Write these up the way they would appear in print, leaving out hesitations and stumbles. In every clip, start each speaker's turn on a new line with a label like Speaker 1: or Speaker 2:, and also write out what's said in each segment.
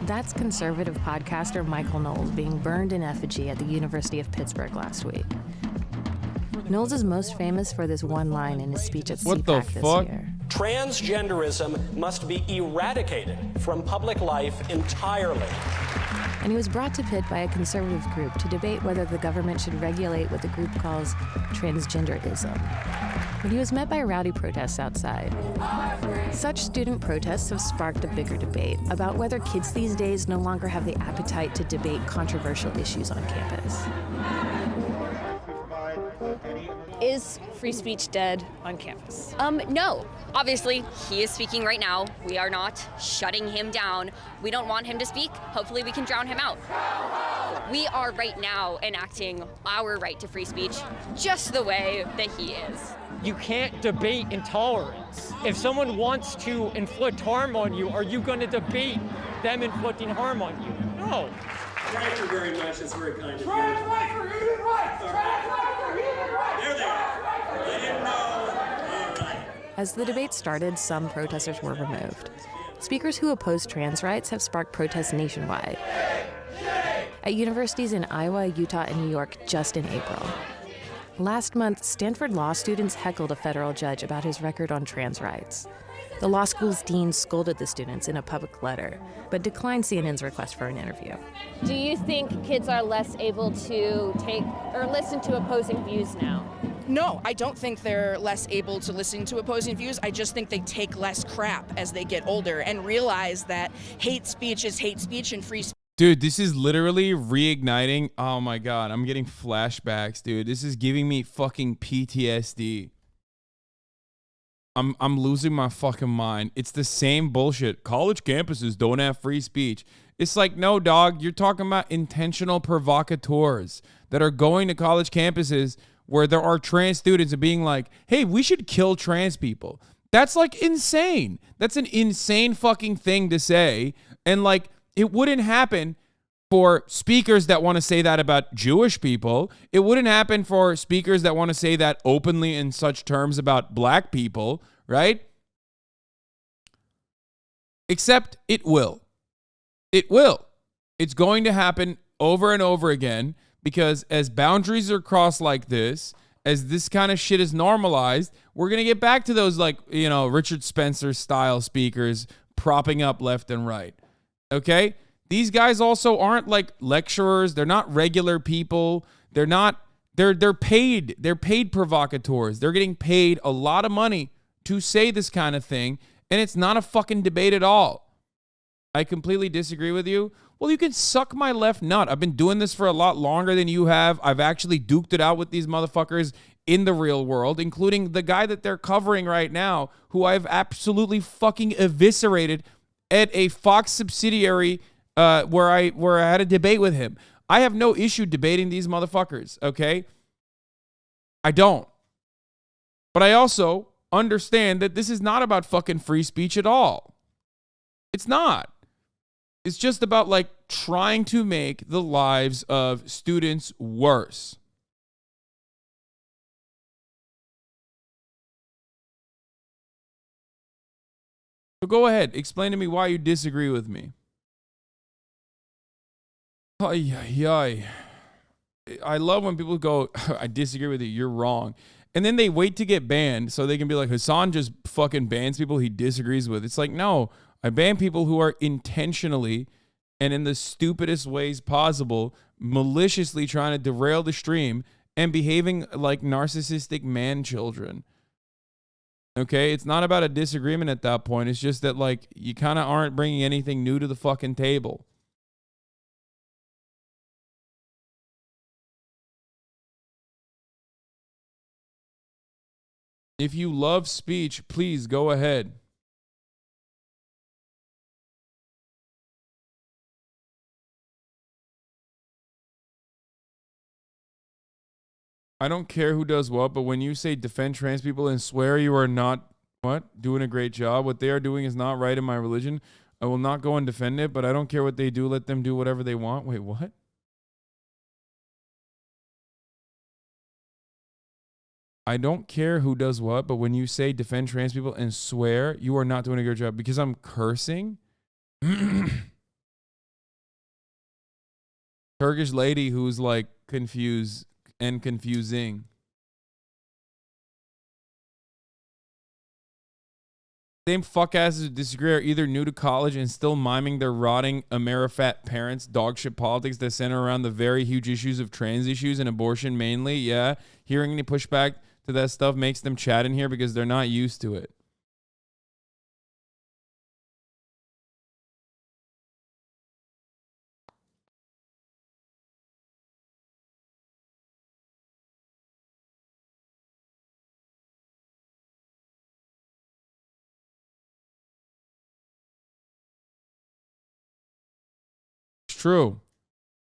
Speaker 1: That's conservative podcaster Michael Knowles being burned in effigy at the University of Pittsburgh last week. Knowles is most famous for this one line in his speech at CPAC this year.
Speaker 2: Transgenderism must be eradicated from public life entirely.
Speaker 1: And he was brought to Pitt by a conservative group to debate whether the government should regulate what the group calls transgenderism. But he was met by rowdy protests outside. Such student protests have sparked a bigger debate about whether kids these days no longer have the appetite to debate controversial issues on campus.
Speaker 3: Is free speech dead on campus?
Speaker 4: No. Obviously, he is speaking right now. We are not shutting him down. We don't want him to speak. Hopefully we can drown him out. We are right now enacting our right to free speech just the way that he is.
Speaker 5: You can't debate intolerance. If someone wants to inflict harm on you, are you going to debate them inflicting harm on you? No.
Speaker 2: Thank you very much. It's very kind of you.
Speaker 6: Trans rights for human rights! Trans rights for human rights!
Speaker 2: There they are. I didn't know. All right.
Speaker 1: As the debate started, some protesters were removed. Speakers who oppose trans rights have sparked protests nationwide at universities in Iowa, Utah, and New York just in April. Last month, Stanford law students heckled a federal judge about his record on trans rights. The law school's dean scolded the students in a public letter, but declined CNN's request for an interview.
Speaker 3: Do you think kids are less able to take or listen to opposing views now?
Speaker 7: No, I don't think they're less able to listen to opposing views. I just think they take less crap as they get older and realize that hate speech is hate speech and free speech.
Speaker 8: Dude, this is literally reigniting. Oh my God, I'm getting flashbacks, dude. This is giving me fucking PTSD. I'm losing my fucking mind. It's the same bullshit. College campuses don't have free speech. It's like, no, dog, you're talking about intentional provocateurs that are going to college campuses where there are trans students and being like, hey, we should kill trans people. That's like insane. That's an insane fucking thing to say. And like, it wouldn't happen for speakers that want to say that about Jewish people. It wouldn't happen for speakers that want to say that openly in such terms about black people, right? Except it will. It will. It's going to happen over and over again because as boundaries are crossed like this, as this kind of shit is normalized, we're going to get back to those like, you know, Richard Spencer style speakers propping up left and right. Okay? These guys also aren't like lecturers. They're not regular people. They're paid. They're paid provocateurs. They're getting paid a lot of money to say this kind of thing, and it's not a fucking debate at all. I completely disagree with you. Well, you can suck my left nut. I've been doing this for a lot longer than you have. I've actually duked it out with these motherfuckers in the real world, including the guy that they're covering right now, who I've absolutely fucking eviscerated at a Fox subsidiary where I had a debate with him. I have no issue debating these motherfuckers, okay? I don't. But I also understand that this is not about fucking free speech at all. It's not. It's just about like trying to make the lives of students worse. So go ahead, explain to me why you disagree with me. Ay, ay, ay. I love when people go, I disagree with you, you're wrong. And then they wait to get banned so they can be like, Hasan just fucking bans people he disagrees with. It's like, no, I ban people who are intentionally and in the stupidest ways possible, maliciously trying to derail the stream and behaving like narcissistic man children. Okay, it's not about a disagreement at that point. It's just that like you kind of aren't bringing anything new to the fucking table. If you love speech, please go ahead. I don't care who does what, but when you say defend trans people and swear you are not, doing a great job, what they are doing is not right in my religion, I will not go and defend it, but I don't care what they do. Let them do whatever they want. Wait, what? I don't care who does what, but when you say defend trans people and swear, you are not doing a good job because I'm cursing. Turkish lady who's like confused and confusing. Same fuck asses who disagree are either new to college and still miming their rotting Amerifat parents' dogshit politics that center around the very huge issues of trans issues and abortion mainly. Yeah, hearing any pushback to that stuff makes them chat in here because they're not used to it. True.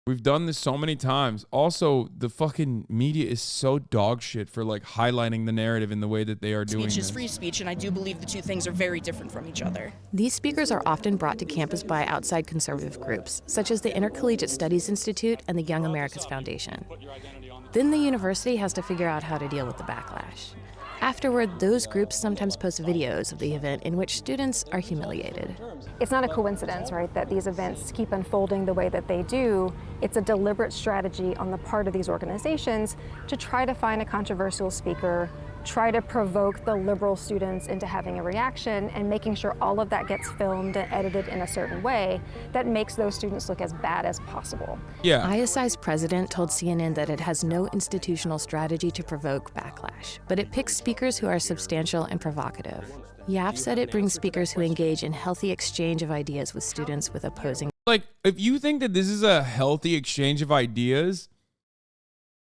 Speaker 8: We've done this so many times. Also, the fucking media is so dog shit for like highlighting the narrative in the way that they are doing.
Speaker 7: Speech is free speech, and I do believe the two things are very different from each other.
Speaker 1: These speakers are often brought to campus by outside conservative groups, such as the Intercollegiate Studies Institute and the Young America's Foundation. Then the university has to figure out how to deal with the backlash. Afterward, those groups sometimes post videos of the event in which students are humiliated.
Speaker 9: It's not a coincidence, right, that these events keep unfolding the way that they do. It's a deliberate strategy on the part of these organizations to try to find a controversial speaker, try to provoke the liberal students into having a reaction, and making sure all of that gets filmed and edited in a certain way that makes those students look as bad as possible.
Speaker 8: Yeah.
Speaker 1: ISI's president told CNN that it has no institutional strategy to provoke backlash, but it picks speakers who are substantial and provocative. YAF said it brings speakers who engage in healthy exchange of ideas with students with opposing.
Speaker 8: Like, if you think that this is a healthy exchange of ideas,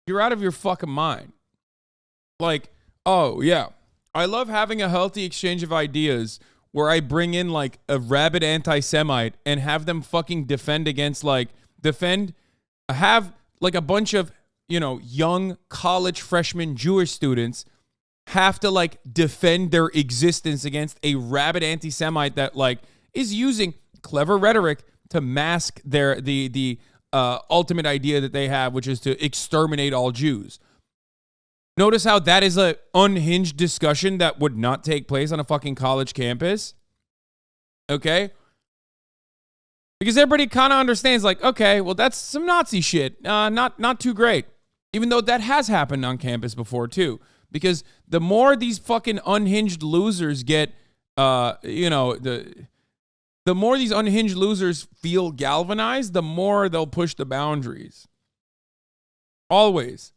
Speaker 8: you're out of your fucking mind. Like, oh, yeah. I love having a healthy exchange of ideas where I bring in like a rabid anti-Semite and have them fucking have like a bunch of, you know, young college freshman Jewish students have to like defend their existence against a rabid anti-Semite that like is using clever rhetoric to mask the ultimate idea that they have, which is to exterminate all Jews. Notice how that is an unhinged discussion that would not take place on a fucking college campus. Okay? Because everybody kind of understands, like, okay, well, that's some Nazi shit. Not too great. Even though that has happened on campus before, too. Because the more these fucking unhinged losers get, the more these unhinged losers feel galvanized, the more they'll push the boundaries. Always.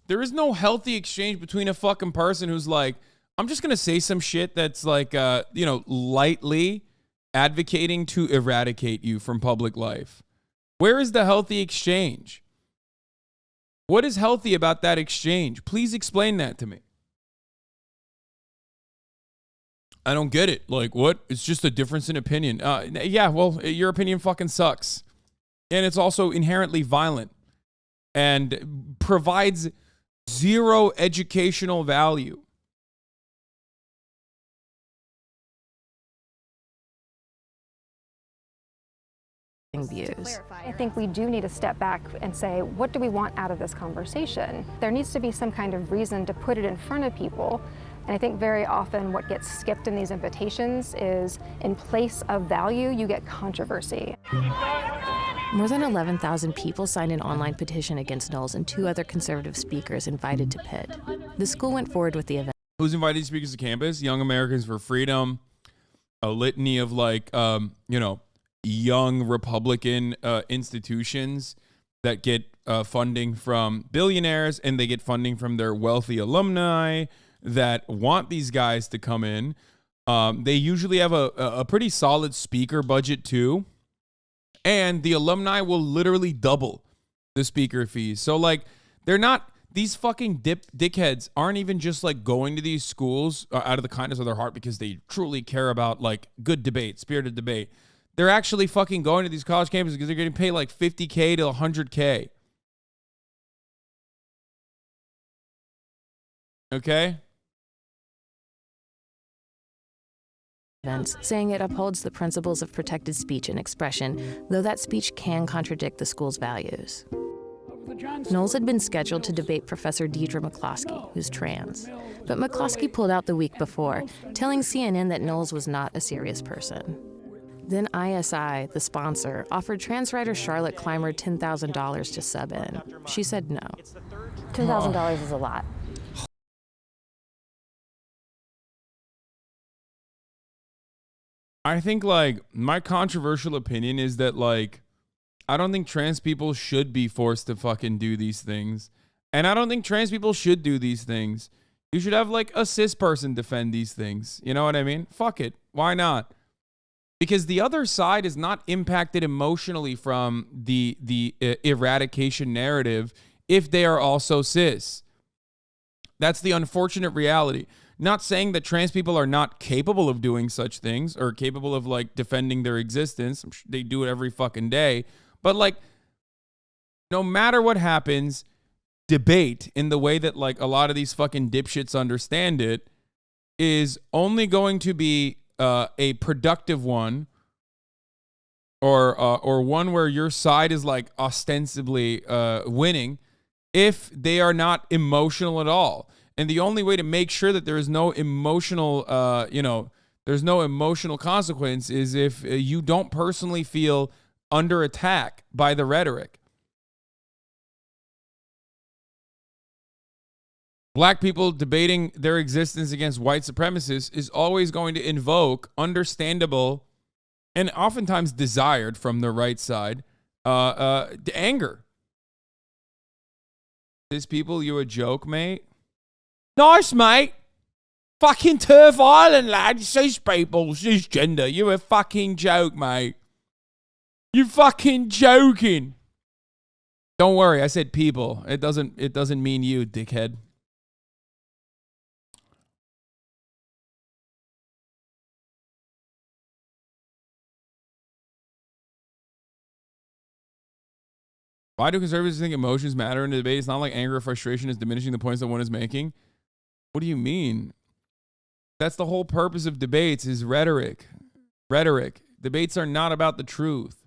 Speaker 8: There is no healthy exchange between a fucking person who's like, I'm just going to say some shit that's like, lightly advocating to eradicate you from public life. Where is the healthy exchange? What is healthy about that exchange? Please explain that to me. I don't get it. Like, what? It's just a difference in opinion. Yeah, well, your opinion fucking sucks. And it's also inherently violent and provides zero educational value.
Speaker 1: Views.
Speaker 9: I think we do need to step back and say, what do we want out of this conversation? There needs to be some kind of reason to put it in front of people. And I think very often what gets skipped in these invitations is, in place of value, you get controversy.
Speaker 1: More than 11,000 people signed an online petition against Knowles and 2 other conservative speakers invited to Pitt. The school went forward with the event.
Speaker 8: Who's invited speakers to campus? Young Americans for Freedom, a litany of young Republican institutions that get funding from billionaires, and they get funding from their wealthy alumni that want these guys to come in. They usually have a pretty solid speaker budget too. And the alumni will literally double the speaker fees. So like, they're not, these fucking dickheads aren't even just like going to these schools out of the kindness of their heart because they truly care about like good debate, spirited debate. They're actually fucking going to these college campuses because they're getting paid like $50K to $100K. Okay?
Speaker 1: Saying it upholds the principles of protected speech and expression, though that speech can contradict the school's values. Knowles had been scheduled to debate Professor Deidre McCloskey, who's trans. But McCloskey pulled out the week before, telling CNN that Knowles was not a serious person. Then ISI, the sponsor, offered trans writer Charlotte Clymer $10,000 to sub in. She said no.
Speaker 10: $10,000 is a lot.
Speaker 8: I think, like, my controversial opinion is that, like, I don't think trans people should be forced to fucking do these things. And I don't think trans people should do these things. You should have, like, a cis person defend these things. You know what I mean? Fuck it. Why not? Because the other side is not impacted emotionally from the eradication narrative if they are also cis. That's the unfortunate reality. Not saying that trans people are not capable of doing such things or capable of, like, defending their existence. I'm sure they do it every fucking day. But, like, no matter what happens, debate in the way that, like, a lot of these fucking dipshits understand it is only going to be a productive one, or one where your side is, like, ostensibly winning if they are not emotional at all. And the only way to make sure that there is no emotional, there's no emotional consequence is if you don't personally feel under attack by the rhetoric. Black people debating their existence against white supremacists is always going to invoke understandable and oftentimes desired from the right side anger. These people, you a joke, mate? Nice, mate. Fucking Turf Island, lad. Cis people, cisgender. You a fucking joke, mate. You fucking joking. Don't worry, I said people. It doesn't mean you, dickhead. Why do conservatives think emotions matter in the debate? It's not like anger or frustration is diminishing the points that one is making. What do you mean? That's the whole purpose of debates is rhetoric. Rhetoric. Debates are not about the truth.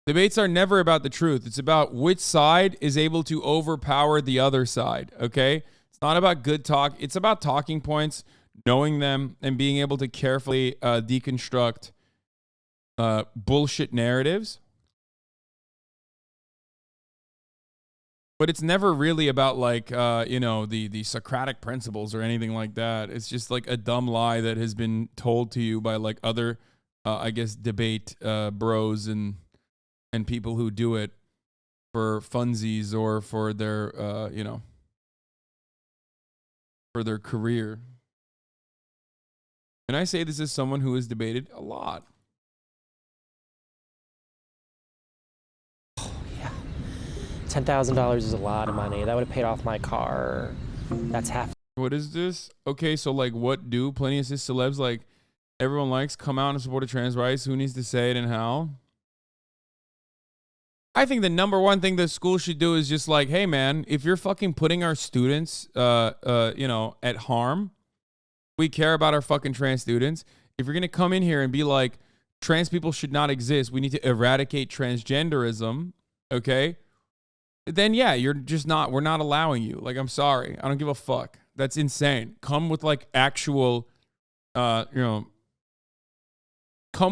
Speaker 8: Debates are never about the truth. It's about which side is able to overpower the other side, okay? It's not about good talk. It's about talking points, knowing them, and being able to carefully deconstruct bullshit narratives. But it's never really about, like, the Socratic principles or anything like that. It's just like a dumb lie that has been told to you by, like, other, I guess, debate bros and people who do it for funsies or for their, for their career. And I say this as someone who has debated a lot.
Speaker 11: Yeah. $10,000 is a lot of money. That would have paid off my car. That's half.
Speaker 8: What is this? Okay, so, like, what do plenty of cis celebs, like, everyone likes, come out and support of trans rights? Who needs to say it and how? I think the number one thing that school should do is just like, hey, man, if you're fucking putting our students, at harm, we care about our fucking trans students. If you're going to come in here and be like, trans people should not exist, we need to eradicate transgenderism, okay? Then, yeah, we're not allowing you. Like, I'm sorry. I don't give a fuck. That's insane. Come with, like, actual, come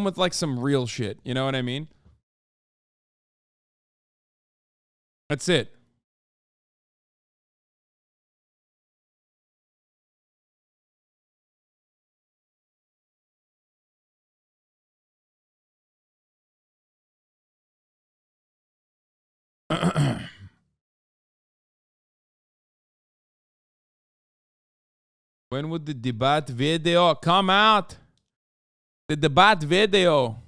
Speaker 8: with, like, some real shit. You know what I mean? That's it. When would the debate video come out? The debate video.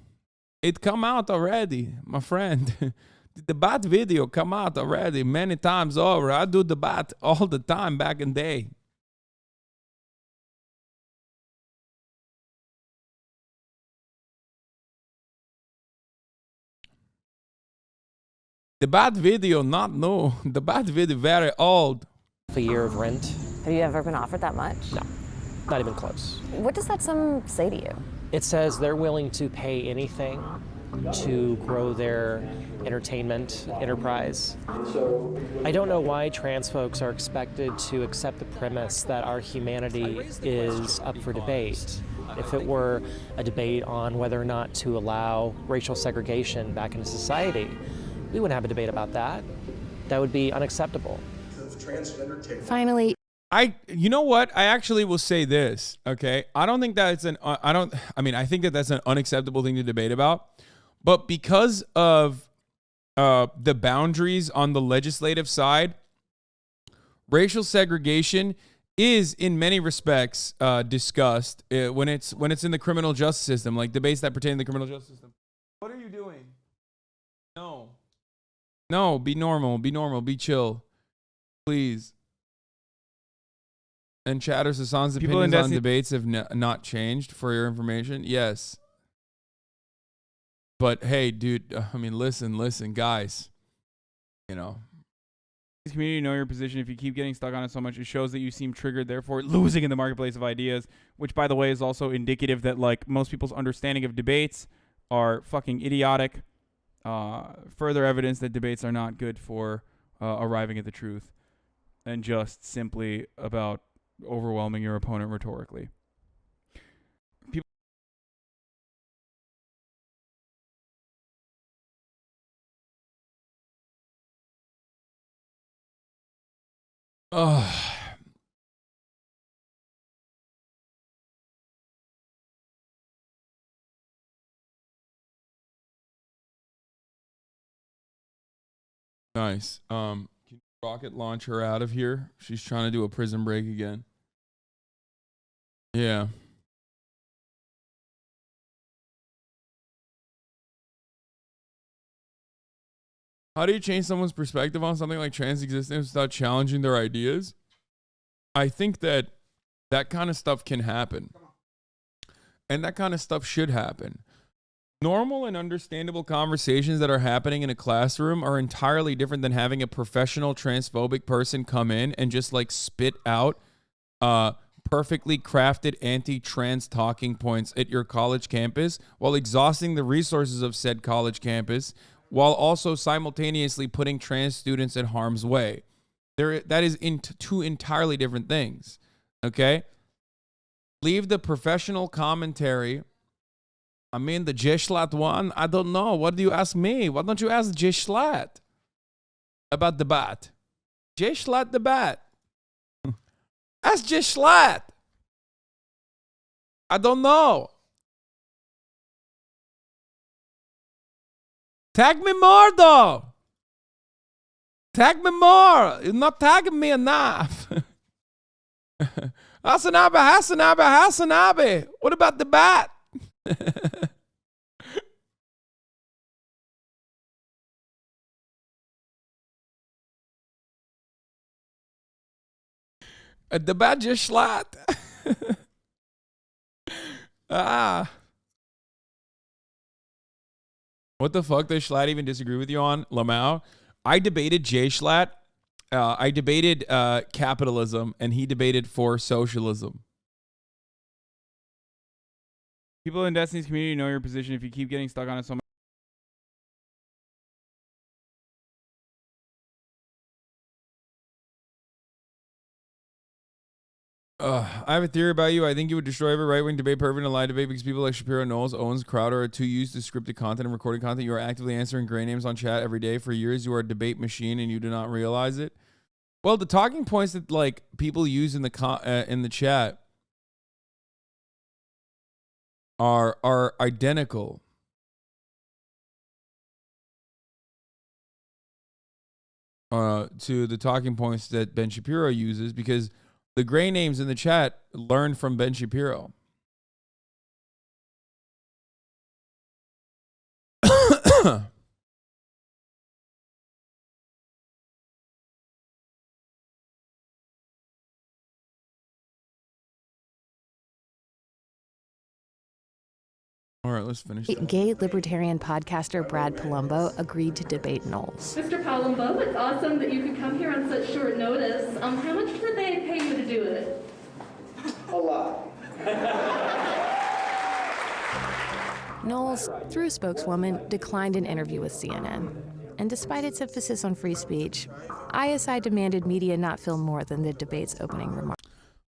Speaker 8: It come out already, my friend. The debate video come out already many times over. I do debate all the time back in the day. Debate video, not new. Debate video, very old.
Speaker 11: A year of rent.
Speaker 10: Have you ever been offered that much?
Speaker 11: No, not even close.
Speaker 10: What does that sum say to you?
Speaker 11: It says they're willing to pay anything to grow their entertainment enterprise. I don't know why trans folks are expected to accept the premise that our humanity is up for debate. If it were a debate on whether or not to allow racial segregation back into society, we wouldn't have a debate about that. That would be unacceptable.
Speaker 1: Finally,
Speaker 8: you know what? I actually will say this, okay? I don't think that's I think that that's an unacceptable thing to debate about. But because of the boundaries on the legislative side, racial segregation is in many respects discussed when it's in the criminal justice system, like debates that pertain to the criminal justice system. What are you doing? No, be normal, be chill, please. And chatters, Hasan's opinions on debates have not changed, for your information. Yes. But hey, dude, I mean, listen, guys. You know.
Speaker 12: Community, know your position. If you keep getting stuck on it so much, it shows that you seem triggered, therefore losing in the marketplace of ideas, which, by the way, is also indicative that, like, most people's understanding of debates are fucking idiotic. Further evidence that debates are not good for arriving at the truth and just simply about overwhelming your opponent rhetorically.
Speaker 8: Nice. Can you rocket launch her out of here? She's trying to do a prison break again. Yeah. How do you change someone's perspective on something like trans existence without challenging their ideas? I think that kind of stuff can happen. And that kind of stuff should happen. Normal and understandable conversations that are happening in a classroom are entirely different than having a professional transphobic person come in and just like spit out perfectly crafted anti-trans talking points at your college campus while exhausting the resources of said college campus, while also simultaneously putting trans students in harm's way. That is two entirely different things, okay? Leave the professional commentary. I mean, the Jeslat one, I don't know. What do you ask me? Why don't you ask Jeslat about the bat? Jeslat the bat. Ask Jeslat. I don't know. Tag me more, though. Tag me more. You're not tagging me enough. Hasanabi. What about the bat? The bat just slat. What the fuck does Schlatt even disagree with you on, Lamau? I debated Jay Schlatt. I debated capitalism, and he debated for socialism.
Speaker 12: People in Destiny's community, know your position. If you keep getting stuck on it so much.
Speaker 8: I have a theory about you. I think you would destroy every right-wing debate, pervert, and lie debate because people like Shapiro, Knowles, Owens, Crowder are too used to scripted content and recorded content. You are actively answering gray names on chat every day. For years, you are a debate machine and you do not realize it. Well, the talking points that like people use in the chat are identical. To the talking points that Ben Shapiro uses, because the gray names in the chat learned from Ben Shapiro. All right, let's finish.
Speaker 1: Gay libertarian podcaster Brad Palumbo agreed to debate Knowles.
Speaker 13: Mr. Palumbo, it's awesome that you could come here on such short notice. How much did they pay you to do it?
Speaker 14: A lot.
Speaker 1: Knowles, through a spokeswoman, declined an interview with CNN. And despite its emphasis on free speech, ISI demanded media not film more than the debate's opening remarks.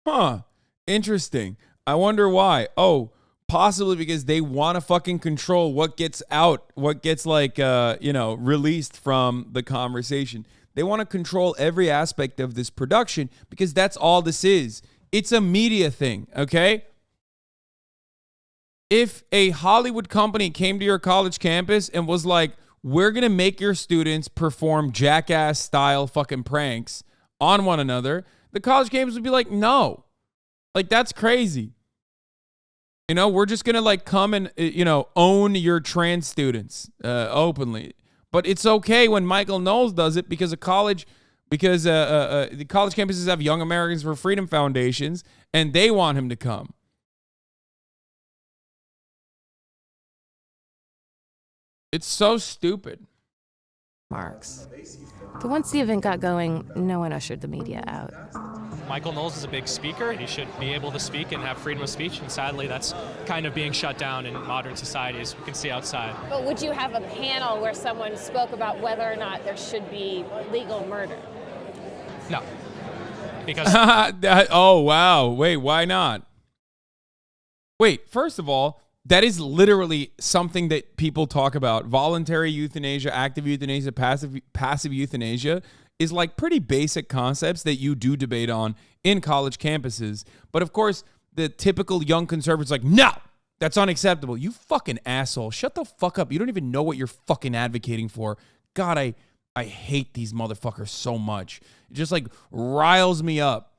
Speaker 8: Huh. Interesting. I wonder why. Oh, possibly because they want to fucking control what gets out, what gets released from the conversation. They want to control every aspect of this production because that's all this is. It's a media thing, okay? If a Hollywood company came to your college campus and was like, we're going to make your students perform jackass style fucking pranks on one another, the college campus would be like, no. Like, that's crazy. You know, we're just going to like come and, own your trans students openly. But it's okay when Michael Knowles does it because the college campuses have Young Americans for Freedom foundations and they want him to come. It's so stupid.
Speaker 1: But once the event got going, no one ushered the media out.
Speaker 14: Michael Knowles is a big speaker. He should be able to speak and have freedom of speech. And sadly, that's kind of being shut down in modern society, as we can see outside.
Speaker 3: But would you have a panel where someone spoke about whether or not there should be legal murder?
Speaker 14: No. Because...
Speaker 8: Oh, wow. Wait, why not? Wait, first of all, that is literally something that people talk about. Voluntary euthanasia, active euthanasia, passive euthanasia is like pretty basic concepts that you do debate on in college campuses. But of course, the typical young conservative's like, no, that's unacceptable. You fucking asshole. Shut the fuck up. You don't even know what you're fucking advocating for. God, I hate these motherfuckers so much. It just like riles me up.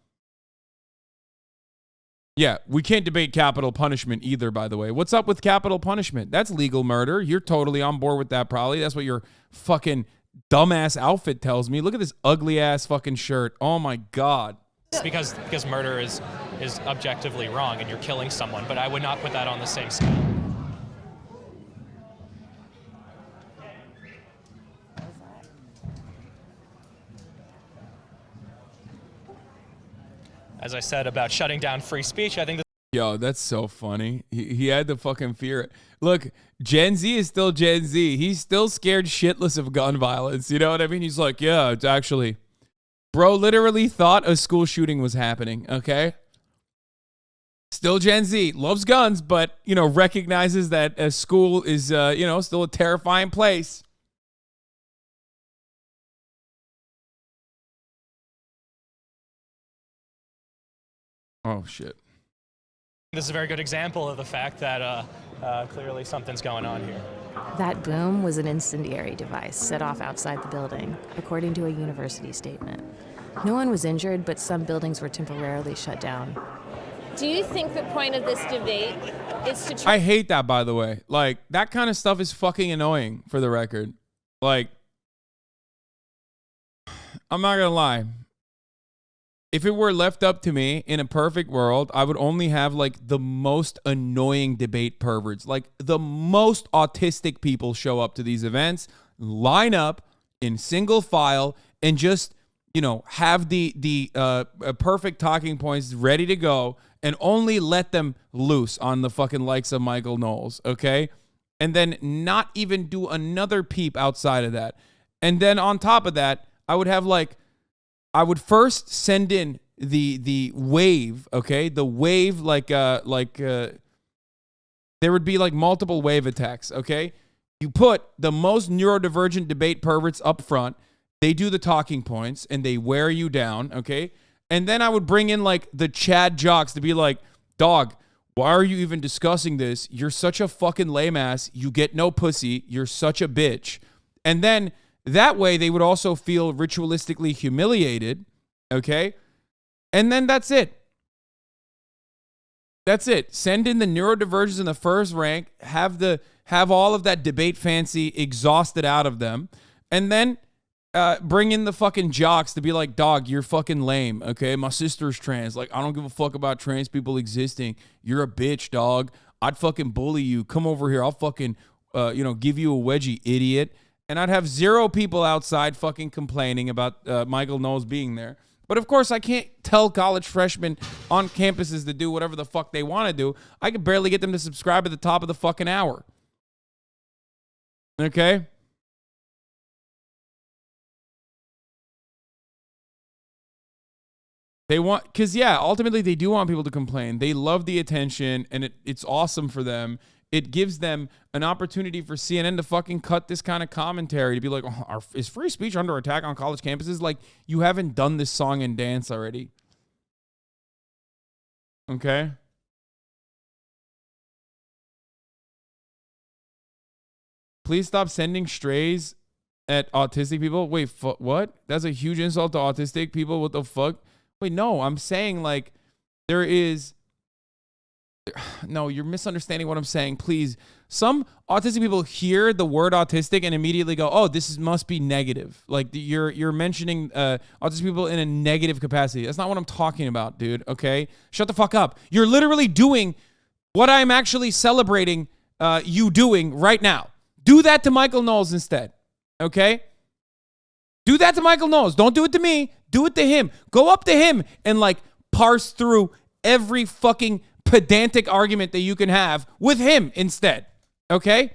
Speaker 8: Yeah, we can't debate capital punishment either, by the way. What's up with capital punishment? That's legal murder. You're totally on board with that, probably. That's what your fucking dumbass outfit tells me. Look at this ugly ass fucking shirt. Oh my God.
Speaker 14: Because murder is objectively wrong and you're killing someone, but I would not put that on the same scale. As I said about shutting down free speech, I think that...
Speaker 8: Yo, that's so funny. He had the fucking fear. Look, Gen Z is still Gen Z. He's still scared shitless of gun violence. You know what I mean? He's like, yeah, it's actually... Bro literally thought a school shooting was happening, okay? Still Gen Z. Loves guns, but, recognizes that a school is, still a terrifying place. Oh, shit.
Speaker 14: This is a very good example of the fact that clearly something's going on here.
Speaker 1: That boom was an incendiary device set off outside the building, according to a university statement. No one was injured, but some buildings were temporarily shut down.
Speaker 3: Do you think the point of this debate is to try...
Speaker 8: I hate that, by the way. Like, that kind of stuff is fucking annoying, for the record. Like, I'm not gonna lie. If it were left up to me in a perfect world, I would only have like the most annoying debate perverts, like the most autistic people show up to these events, line up in single file and just, have the perfect talking points ready to go and only let them loose on the fucking likes of Michael Knowles. Okay. And then not even do another peep outside of that. And then on top of that, I would first send in the wave, okay? The wave, there would be like multiple wave attacks, okay? You put the most neurodivergent debate perverts up front. They do the talking points and they wear you down, okay? And then I would bring in like the Chad jocks to be like, dog, why are you even discussing this? You're such a fucking lame ass. You get no pussy. You're such a bitch. And then that way, they would also feel ritualistically humiliated, okay? And then that's it. That's it. Send in the neurodivergents in the first rank, have all of that debate fancy exhausted out of them, and then bring in the fucking jocks to be like, dog, you're fucking lame, okay? My sister's trans. Like, I don't give a fuck about trans people existing. You're a bitch, dog. I'd fucking bully you. Come over here. I'll fucking, give you a wedgie, idiot. And I'd have zero people outside fucking complaining about Michael Knowles being there. But of course, I can't tell college freshmen on campuses to do whatever the fuck they want to do. I could barely get them to subscribe at the top of the fucking hour. Okay? They want, because yeah, ultimately they do want people to complain. They love the attention, and it's awesome for them. It gives them an opportunity for CNN to fucking cut this kind of commentary, to be like, oh, is free speech under attack on college campuses? Like, you haven't done this song and dance already. Okay? Please stop sending strays at autistic people. Wait, what? That's a huge insult to autistic people. What the fuck? Wait, no, I'm saying like there is... No, you're misunderstanding what I'm saying. Please. Some autistic people hear the word autistic and immediately go, oh, must be negative. Like you're mentioning autistic people in a negative capacity. That's not what I'm talking about, dude. Okay? Shut the fuck up. You're literally doing what I'm actually celebrating you doing right now. Do that to Michael Knowles instead. Okay? Do that to Michael Knowles. Don't do it to me. Do it to him. Go up to him and like parse through every fucking pedantic argument that you can have with him instead. Okay?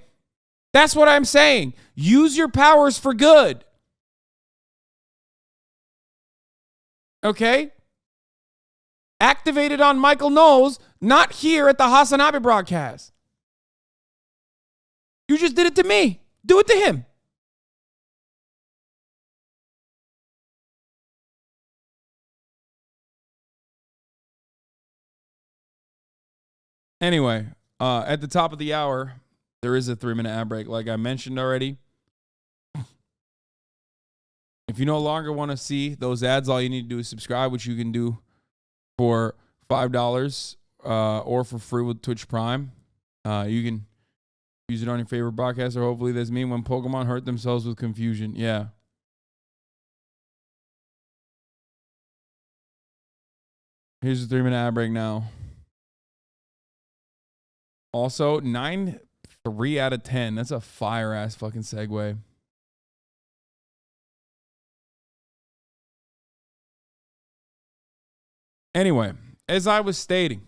Speaker 8: That's what I'm saying. Use your powers for good. Okay? Activate it on Michael Knowles, not here at the Hasanabi broadcast. You just did it to me. Do it to him. Anyway, at the top of the hour, there is a 3-minute ad break, like I mentioned already. If you no longer want to see those ads, all you need to do is subscribe, which you can do for $5 or for free with Twitch Prime. You can use it on your favorite broadcast, or hopefully that's me when Pokemon hurt themselves with confusion. Yeah. Here's the 3-minute ad break now. Also, 9.3 out of 10. That's a fire-ass fucking segue. Anyway, as I was stating,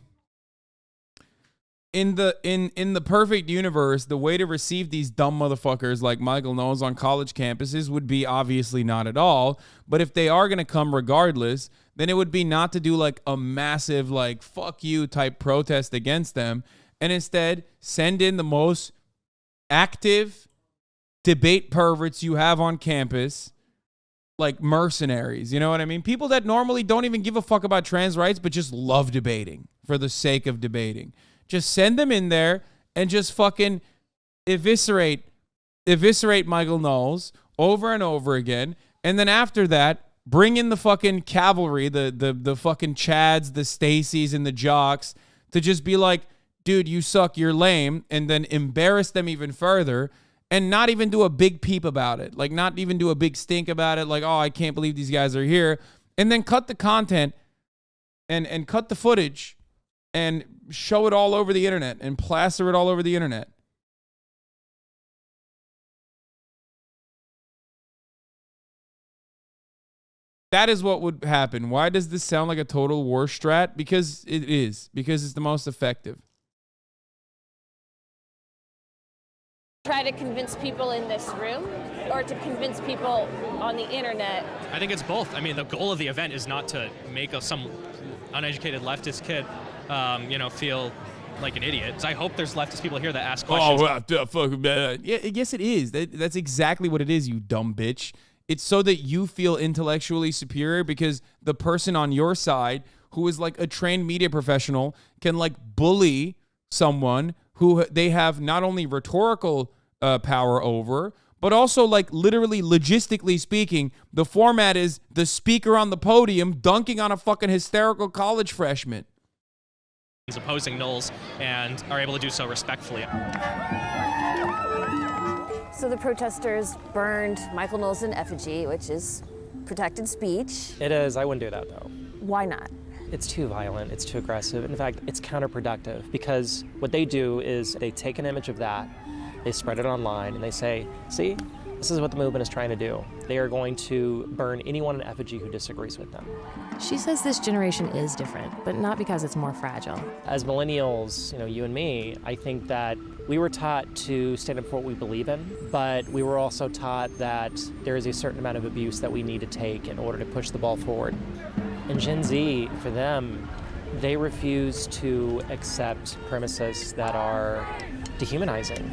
Speaker 8: in the perfect universe, the way to receive these dumb motherfuckers like Michael Knowles on college campuses would be obviously not at all. But if they are going to come regardless, then it would be not to do like a massive like fuck you type protest against them, and instead send in the most active debate perverts you have on campus, like mercenaries. You know what I mean? People that normally don't even give a fuck about trans rights, but just love debating for the sake of debating. Just send them in there and just fucking eviscerate Michael Knowles over and over again. And then after that, bring in the fucking cavalry, the fucking Chads, the Stacys, and the jocks to just be like, dude, you suck, you're lame, and then embarrass them even further and not even do a big peep about it. Like, not even do a big stink about it. Like, oh, I can't believe these guys are here. And then cut the content and cut the footage and show it all over the internet and plaster it all over the internet. That is what would happen. Why does this sound like a total war strat? Because it is. Because it's the most effective.
Speaker 3: Try to convince people in this room or to convince people on the internet?
Speaker 14: I think it's both. I mean, the goal of the event is not to make some uneducated leftist kid, feel like an idiot. So I hope there's leftist people here that ask questions.
Speaker 8: Yeah, yes, it is. That's exactly what it is, you dumb bitch. It's so that you feel intellectually superior because the person on your side, who is like a trained media professional, can like bully someone who they have not only rhetorical power over, but also like literally logistically speaking, the format is the speaker on the podium dunking on a fucking hysterical college freshman.
Speaker 14: Opposing Knowles and are able to do so respectfully.
Speaker 10: So the protesters burned Michael Knowles in effigy, which is protected speech.
Speaker 11: It is. I wouldn't do that, though.
Speaker 10: Why not?
Speaker 11: It's too violent. It's too aggressive. In fact, it's counterproductive because what they do is they take an image of that, they spread it online, and they say, see, This is what the movement is trying to do. They are going to burn anyone in effigy who disagrees with them.
Speaker 1: She says this generation is different, but not because it's more fragile.
Speaker 11: As millennials, you and me, I think that we were taught to stand up for what we believe in, but we were also taught that there is a certain amount of abuse that we need to take in order to push the ball forward. And Gen Z, for them, they refuse to accept premises that are dehumanizing.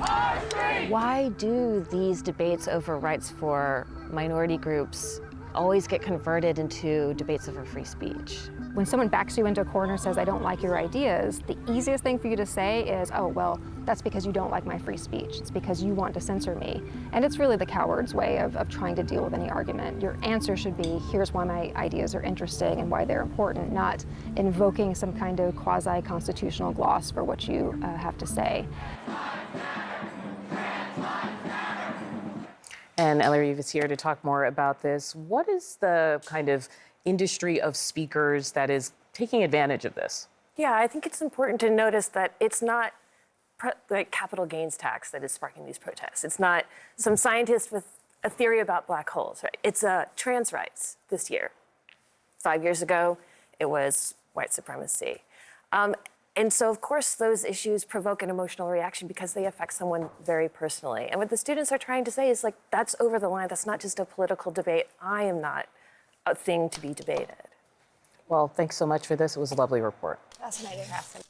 Speaker 10: Why do these debates over rights for minority groups always get converted into debates over free speech?
Speaker 9: When someone backs you into a corner and says, I don't like your ideas, the easiest thing for you to say is, oh, well, that's because you don't like my free speech. It's because you want to censor me. And it's really the coward's way of trying to deal with any argument. Your answer should be, here's why my ideas are interesting and why they're important, not invoking some kind of quasi-constitutional gloss for what you have to say.
Speaker 15: And Ellery is here to talk more about this. What is the kind of industry of speakers that is taking advantage of this?
Speaker 16: Yeah, I think it's important to notice that it's not the capital gains tax that is sparking these protests. It's not some scientist with a theory about black holes, right? It's trans rights this year. 5 years ago, it was white supremacy. And so, of course, those issues provoke an emotional reaction because they affect someone very personally. And what the students are trying to say is, like, that's over the line. That's not just a political debate. I am not a thing to be debated.
Speaker 15: Well, thanks so much for this. It was a lovely report.
Speaker 10: Fascinating, Hasan.